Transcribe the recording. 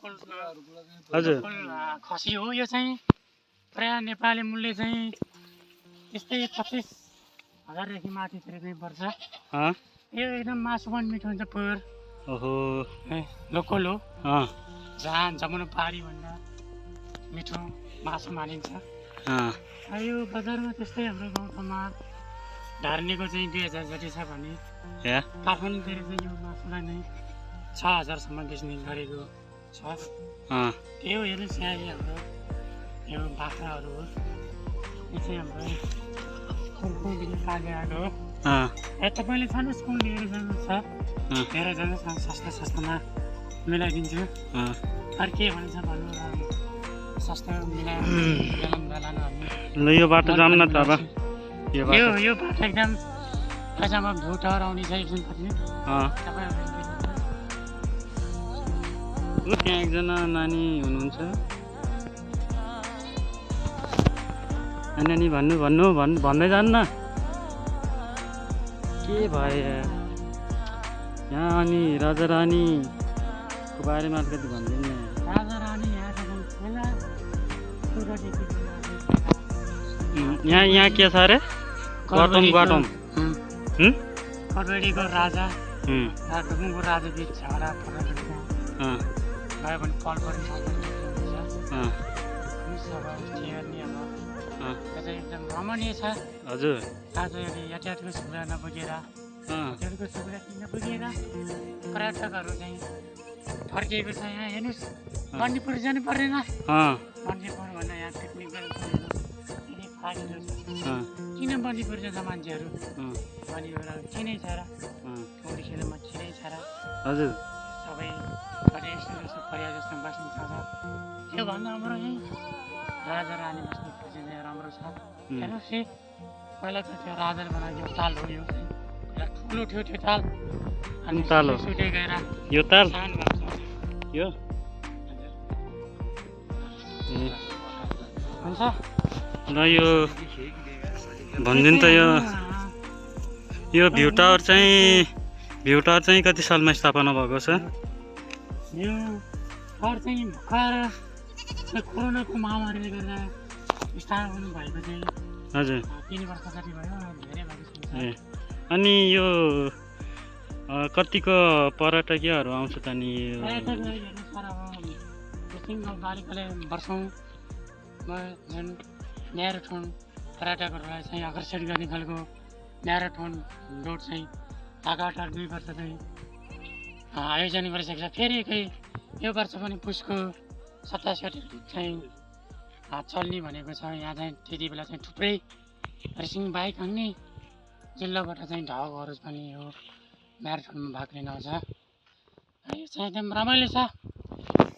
Local हजुर खसी हो। यो चाहिँ प्राय नेपाली मूल्य चाहिँ यस्तै 25,000 माथितिर चाहिँ पर्छ। यो एकदम मासु पनि मिठो हुन्छ पुर। ओहो लोकल हो। जहाँ जमुना पहाडी भन्दा मिठो मासु मानिन्छ। यो बजारमा त्यस्तै हाम्रो गाउँठाउँमा ढार्नेको चाहिँ 2000 जति छ भने काठमाडौँतिर चाहिँ यो मासुलाई नै 6000सम्म बेच्ने गरेको छ। त्यही हो। हेर्नुहोस् यहाँ हाम्रो यो बाख्राहरू हो। यो चाहिँ हाम्रो कुलकुलदेखि काटेर आएको हो। तपाईँले छानुहोस् कुन लिएर जानुहुन्छ लिएर जानुहोस्। सस्ता सस्तामा मिलाइदिन्छु। अरू के भन्छ भन्नु सस्तो मिलाएर लानु हामी। ल यो बाटो जाऊँ न त अब। यो बाटो एकदम अझमा भ्यू टावर आउने छ एकछिन पछि। त्यहाँ एकजना नानी हुनुहुन्छ। नानी भन्दै जान्न के भयो यहाँ। अनि राजा रानीको बारेमा अलिकति भनिदिनु। राजा रानी यहाँ के छ अरे? गौतम करबेडीको राजा ढुकुङको राजा बिच झगडा भयो भने कल पनि एकदम रमणीय छ। हजुर आज यातायातको सुविधा नपुगेर पर्यटकहरू चाहिँ फर्किएको छ। यहाँ हेर्नुहोस् बन्दीपुर जानु पर्दैन। बन्दीपुर भन्दा यहाँ पिकनिक किन बन्दीपुर जान्छ मान्छेहरू? बन्दीपुर चिनै छ र टोली खेलमा चिनै छ र हजुर सबै यस्तो जस्तो परिवार जस्तो बस्ने छ। त्योभन्दा हाम्रो यहीँ राजा रानी बस्ने चाहिँ राम्रो छ। हेर्नुहोस् पहिला त त्यो राजाले बनाएको ताल हो। यो ठुलो थियो त्यो ताल अनि ताल हो सुटे गएर यो ताल सानो भएको छ। यो हुन्छ र यो भनिदिनु त यो भ्यू टावर चाहिँ कति सालमा स्थापना भएको छ? यो टावर चाहिँ भर्खर कोरोनाको महामारीले गर्दा स्थापना भएको चाहिँ हजुर 3 वर्ष जति भयो। धेरै भएको छ। अनि यो कतिको पर्यटकीयहरू आउँछ त नि? बालिकाले वर्षौँमा जुन म्याराथन पर्यटकहरूलाई चाहिँ आकर्षित गर्ने खालको म्याराथन दौड चाहिँ लगातार 2 वर्ष चाहिँ आयोजना गरिसकेको छ। फेरि यो वर्ष पनि पुसको 27 गते चाहिँ चल्ने भनेको छ। यहाँ चाहिँ त्यति बेला चाहिँ थुप्रै रेसिङ बाइक अन्य जिल्लाबाट चाहिँ ढाकहरू पनि यो म्याराथनमा भाग लिन आउँछ। यो चाहिँ एकदम रमाइलो छ।